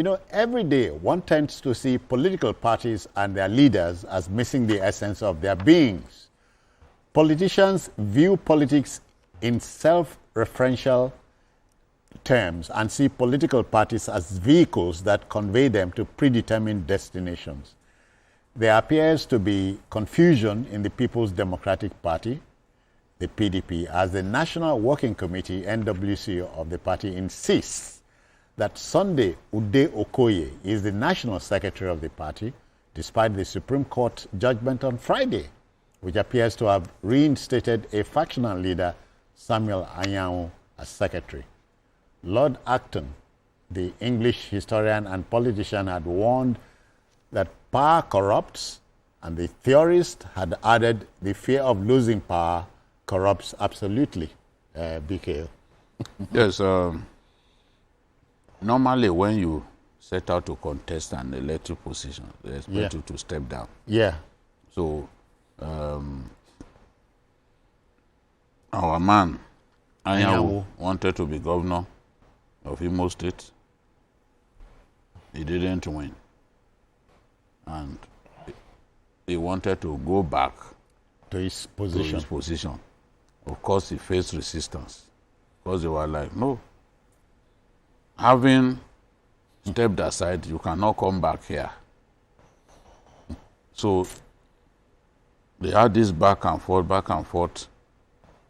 You know, every day one tends to see political parties and their leaders as missing the essence of their beings. Politicians view politics in self-referential terms and see political parties as vehicles that convey them to predetermined destinations. There appears to be confusion in the People's Democratic Party, the PDP, as the National Working Committee, NWC, of the party insists that Sunday Ude Okoye is the National Secretary of the party, despite the Supreme Court judgment on Friday, which appears to have reinstated a factional leader, Samuel Anyanwu, as Secretary. Lord Acton, the English historian and politician, had warned that power corrupts, and the theorist had added the fear of losing power corrupts absolutely. BK. Yes, normally when you set out to contest an elected position, they expect you to step down. Yeah. So, our man, Anyanwu, wanted to be governor of Imo State. He didn't win. And he wanted to go back to his position. Of course, he faced resistance because they were like, no, having stepped aside, you cannot come back here. So they had this back and forth.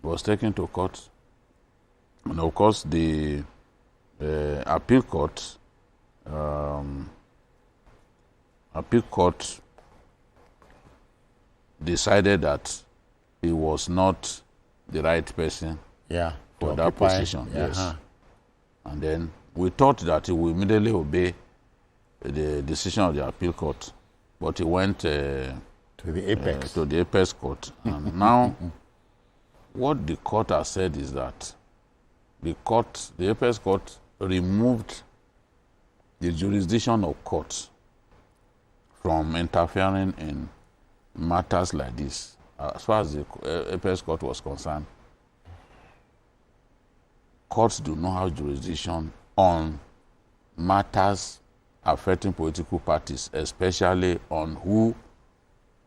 It was taken to court. And of course, the appeal court decided that he was not the right person for that position. Yes. And then we thought that he would immediately obey the decision of the appeal court, but he went to the apex court. And now, what the court has said is that the apex court removed the jurisdiction of courts from interfering in matters like this. As far as the apex court was concerned, courts do not have jurisdiction on matters affecting political parties, especially on who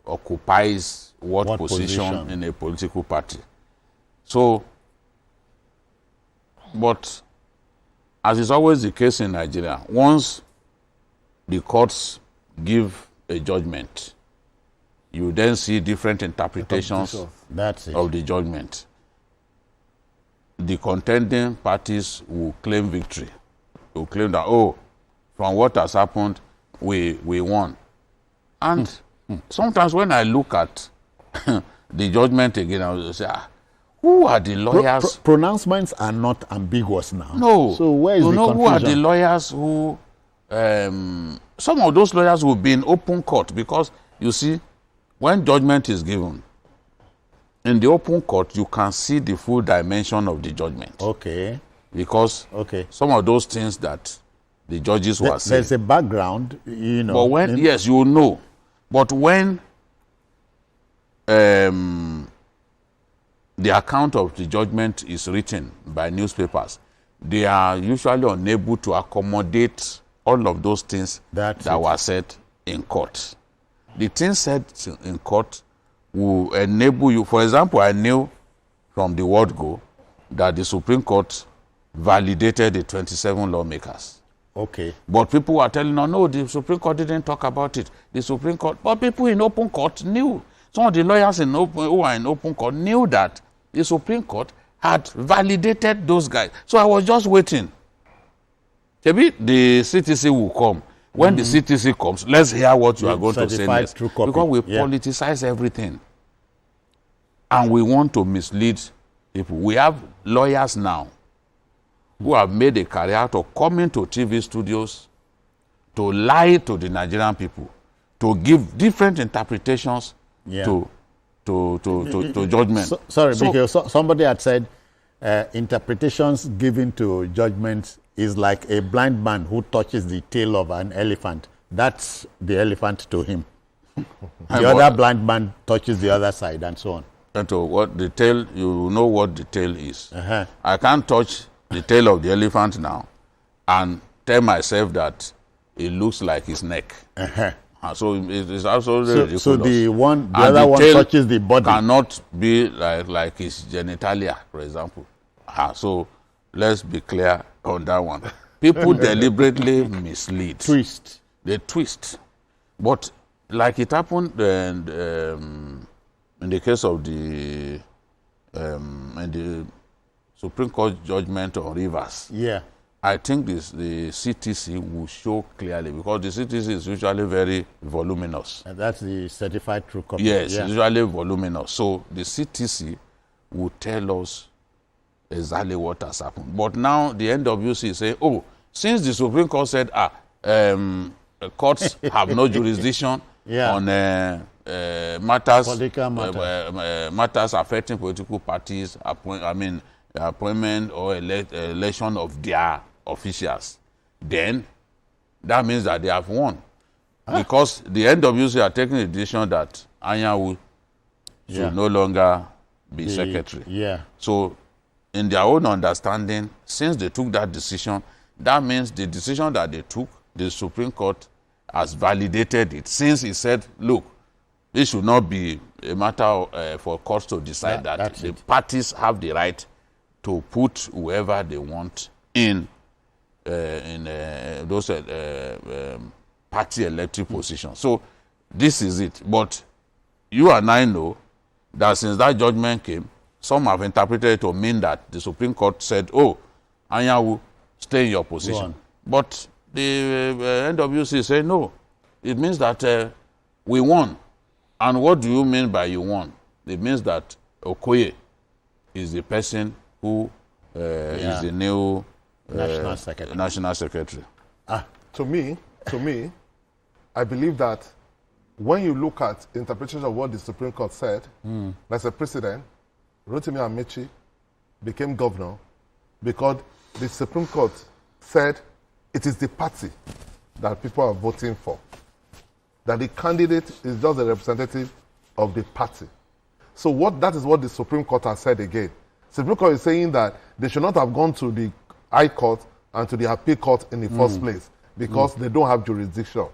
occupies what position in a political party. So, but as is always the case in Nigeria, once the courts give a judgment, you then see different interpretations of the judgment. The contending parties will claim victory. They will claim that, oh, from what has happened, we won. And sometimes when I look at the judgment again, I will say, who are the lawyers? Pronouncements are not ambiguous now. No. So where is the confusion? Who are the lawyers who... some of those lawyers will be in open court because, you see, when judgment is given, in the open court, you can see the full dimension of the judgment. Okay. Because some of those things that the judges were saying. There's a background, you know. But when, yes, you know. But when the account of the judgment is written by newspapers, they are usually unable to accommodate all of those things that were said in court. The things said in court will enable you. For example, I knew from the word go that the Supreme Court validated the 27 lawmakers. Okay. But people were telling us, no, the Supreme Court didn't talk about it. The Supreme Court, but people in open court knew. Some of the lawyers who are in open court knew that the Supreme Court had validated those guys. So I was just waiting. Maybe the CTC will come. When the CTC comes, let's hear what you are going to say next. Because we politicize everything. And we want to mislead people. We have lawyers now who have made a career out of coming to TV studios to lie to the Nigerian people, to give different interpretations to judgment. Because somebody had said interpretations given to judgments is like a blind man who touches the tail of an elephant. That's the elephant to him. The other blind man touches the other side, and so on. And to what the tail, you know what the tail is. I can't touch the tail of the elephant now and tell myself that it looks like his neck. So it is absolutely ridiculous. So the other one touches the body. Cannot be like his genitalia, for example. So let's be clear on that one. People deliberately mislead. Twist. They twist. But like it happened in the case of the Supreme Court judgment on Rivers. Yeah. I think the CTC will show clearly, because the CTC is usually very voluminous. And that's the certified true copy. Yes, it's usually voluminous. So the CTC will tell us exactly what has happened. But now the NWC is saying, oh, since the Supreme Court said, courts have no jurisdiction on matters, matters affecting political parties, appointment or election of their officials, then that means that they have won. Because the NWC are taking a decision that Anyanwu should no longer be secretary. So in their own understanding, since they took that decision, that means the decision that they took, the Supreme Court has validated it, since it said, look, it should not be a matter for courts to decide that the parties have the right to put whoever they want in those party elective positions. So this is it. But you and I know that since that judgment came, some have interpreted it to mean that the Supreme Court said, oh, Anyanwu, stay in your position. But the NWC say no. It means that we won. And what do you mean by you won? It means that Okoye is the person who is the new National Secretary. To me, I believe that when you look at interpretation of what the Supreme Court said, as a president, Rotimi Amechi became governor because the Supreme Court said it is the party that people are voting for, that the candidate is just a representative of the party. So that is what the Supreme Court has said again. Supreme Court is saying that they should not have gone to the High Court and to the Appeal Court in the first place, because they don't have jurisdiction.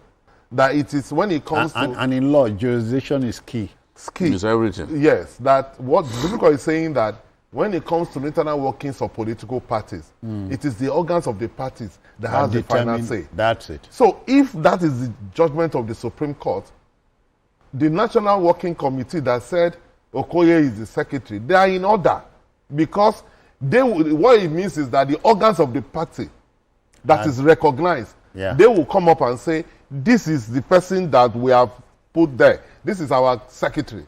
That it is when it comes to... And in law, jurisdiction is key. It's key. It's everything. Yes, that what the Supreme Court is saying, that when it comes to the internal workings of political parties, it is the organs of the parties that have the final say. That's it. So if that is the judgment of the Supreme Court, the National Working Committee that said Okoye is the secretary, they are in order, because what it means is that the organs of the party that is recognized, they will come up and say, this is the person that we have put there. This is our secretary.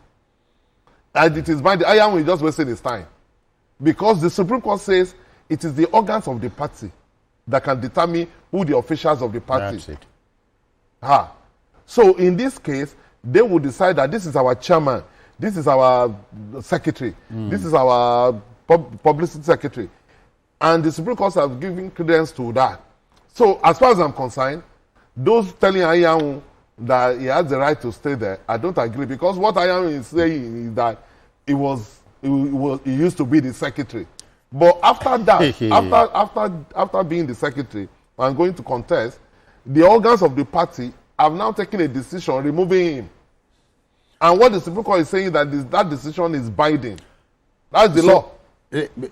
And it is by the Anyanwu is just wasting his time. Because the Supreme Court says it is the organs of the party that can determine who the officials of the party. That's it. So in this case, they will decide that this is our chairman, this is our secretary, this is our publicity secretary. And the Supreme Court have given credence to that. So as far as I'm concerned, those telling Anyanwu that he has the right to stay there, I don't agree, because what Anyanwu is saying is that he used to be the secretary. But after that, after being the secretary and going to contest, the organs of the party have now taken a decision removing him. And what the Supreme Court is saying that decision is binding. That's the law.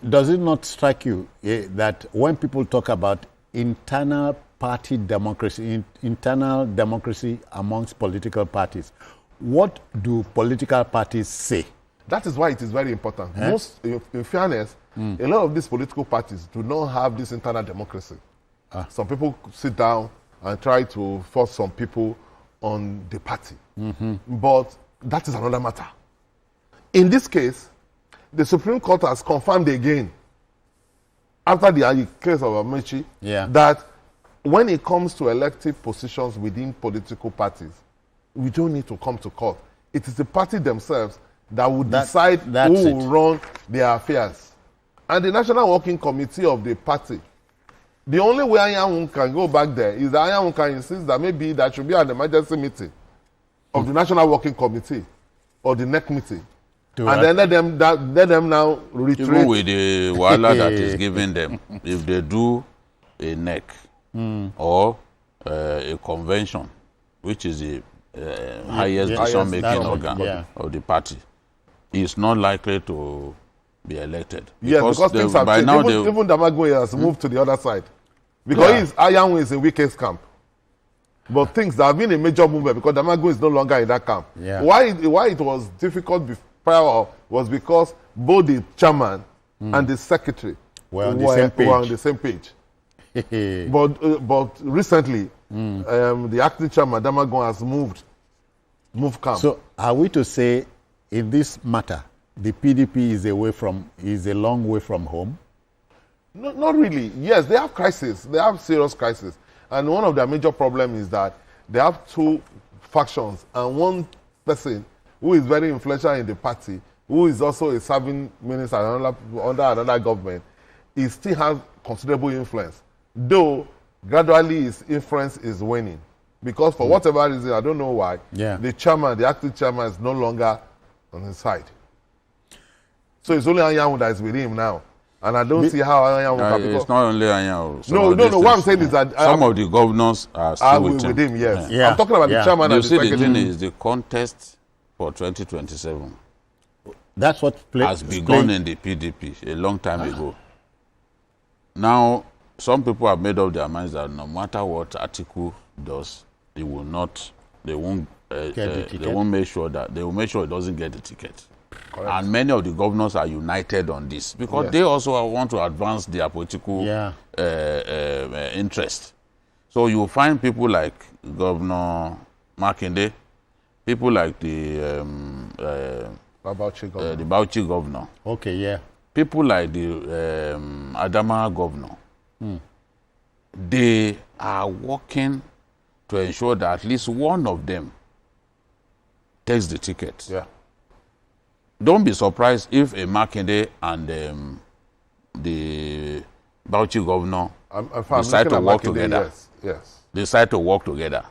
Does it not strike you that when people talk about internal party democracy, internal democracy amongst political parties, what do political parties say? That is why it is very important. Most, in fairness, a lot of these political parties do not have this internal democracy. Some people sit down and try to force some people on the party. But that is another matter. In this case, the Supreme Court has confirmed again, after the case of Amechi, that when it comes to elective positions within political parties, we don't need to come to court. It is the party themselves that will decide who will run their affairs. And the National Working Committee of the party, the only way Anyanwu can go back there is that Anyanwu can insist that maybe there should be an emergency meeting of the National Working Committee or the NEC meeting. And then let them now retreat. Even with the wahala that is given them, if they do a NEC or a convention, which is the highest decision-making organ of the party, is not likely to be elected. Yes, because things have changed. Now even Damagwe has moved to the other side. Because Anyanwu is in Wike's camp. But things that have been a major movement because Damagwe is no longer in that camp. Yeah. Why it was difficult prior was because both the chairman and the secretary were on the same page. But recently, the acting chairman, Damagwe, has moved camp. So are we to say in this matter, the PDP is a long way from home? No, not really. Yes, they have crisis. They have serious crisis. And one of their major problems is that they have two factions and one person who is very influential in the party, who is also a serving minister under another government, he still has considerable influence. Though gradually his influence is waning. Because for whatever reason, I don't know why, the acting chairman is no longer on his side. So it's only Anyanwu that is with him now. And I don't see how Anyanwu can it's not only Anyanwu. No. What I'm saying is that some of the governors are still with him. Yes. Yeah. I'm talking about the chairman and the secretary. The thing is the contest for 2027 that's what has begun in the PDP a long time ago. Now, some people have made up their minds that no matter what Atiku does, they will make sure it doesn't get the ticket. Correct. And many of the governors are united on this because they also want to advance their political interest. So you find people like Governor Makinde, people like the Bauchi governor. Okay, yeah. People like the Adama governor. They are working to ensure that at least one of them takes the ticket. Yeah. Don't be surprised if a Makinde and the Bauchi governor decide to work together. Yes. Decide to work together.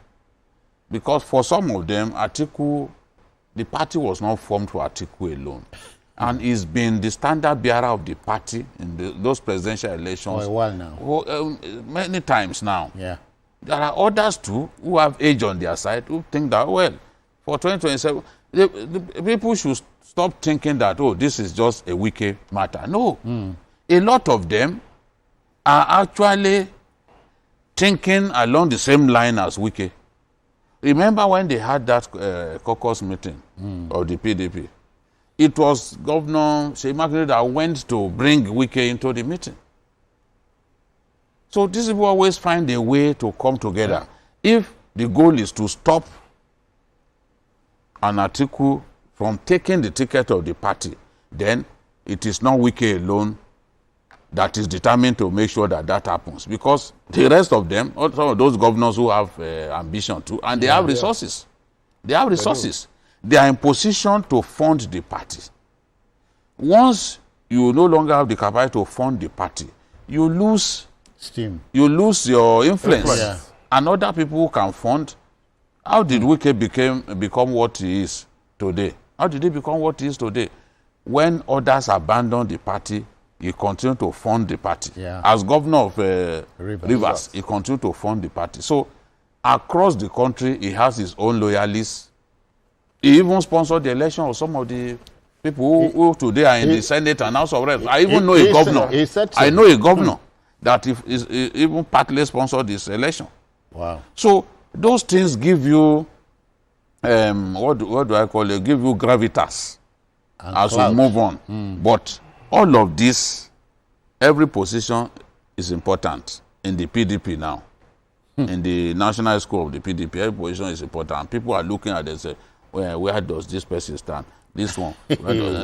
Because for some of them, Atiku, the party was not formed for Atiku alone. And he's been the standard bearer of the party in those presidential elections. For a while now. Many times now. Yeah. There are others too who have age on their side who think that, well, for 2027, the people should stop thinking that, oh, this is just a wicked matter. No. A lot of them are actually thinking along the same line as Wike. Remember when they had that caucus meeting of the PDP? It was Governor Seyi Makinde that went to bring Wike into the meeting. So these people always find a way to come together. If the goal is to stop an Atiku from taking the ticket of the party, then it is not Wike alone that is determined to make sure that that happens. Because the rest of them, some of those governors who have ambition too, and they have resources. They have resources. They are in position to fund the party. Once you no longer have the capacity to fund the party, you lose steam. You lose your influence. And other people who can fund. How did Wike become what he is today? How did he become what he is today? When others abandoned the party, he continued to fund the party. As governor of Rivers, he continued to fund the party. So across the country, he has his own loyalists. He even sponsored the election of some of the people who today are in the Senate and House of Reps. I even know a governor. I know a governor that even partly sponsored this election. Wow. So those things give you, what do I call it? Give you gravitas as we move on. But all of this, every position is important in the PDP now. In the national school of the PDP, every position is important. People are looking at it and say, where does this person stand? This one.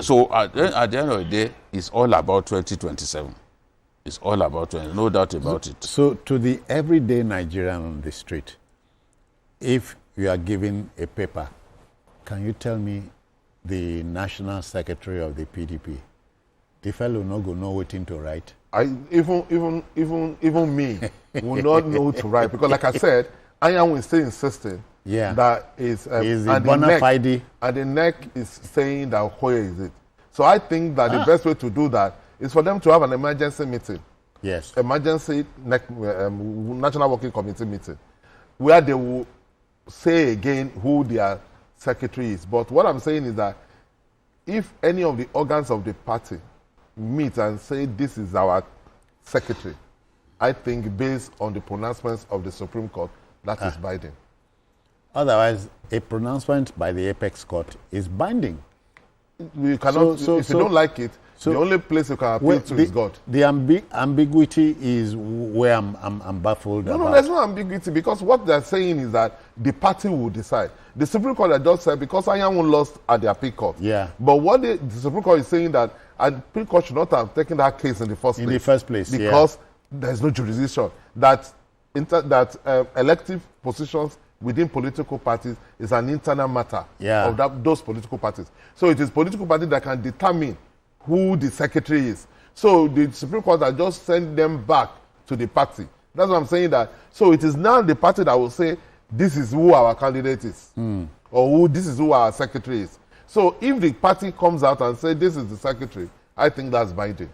So at the end of the day, it's all about 2027. It's all about 20, no doubt about it. So to the everyday Nigerian on the street, if you are given a paper, can you tell me the national secretary of the PDP? The fellow no go know what to write. Even me will not know to write because, like I said, Anyanwu is still insisting that is the bona fide, and the neck is saying that where is it. So I think that the best way to do that is for them to have an emergency meeting. Yes. Emergency national working committee meeting. where they will say again who their secretary is. But what I'm saying is that if any of the organs of the party meet and say this is our secretary, I think based on the pronouncements of the Supreme Court, that is binding. Otherwise, a pronouncement by the apex court is binding. You cannot, if you don't like it, the only place you can appeal to is God. The ambiguity is where I'm baffled about. No, there's no ambiguity, because what they're saying is that the party will decide. The Supreme Court had just said, because Anyanwu lost at the appeal court. Yeah. But what the Supreme Court is saying that the appeal court should not have taken that case in the first place. In the first place, because there's no jurisdiction. That elective positions within political parties is an internal matter of those political parties. So it is political party that can determine who the secretary is. So the Supreme Court has just sent them back to the party. That's what I'm saying. That so it is now the party that will say this is who our candidate is, or this is who our secretary is. So if the party comes out and says this is the secretary, I think that's binding.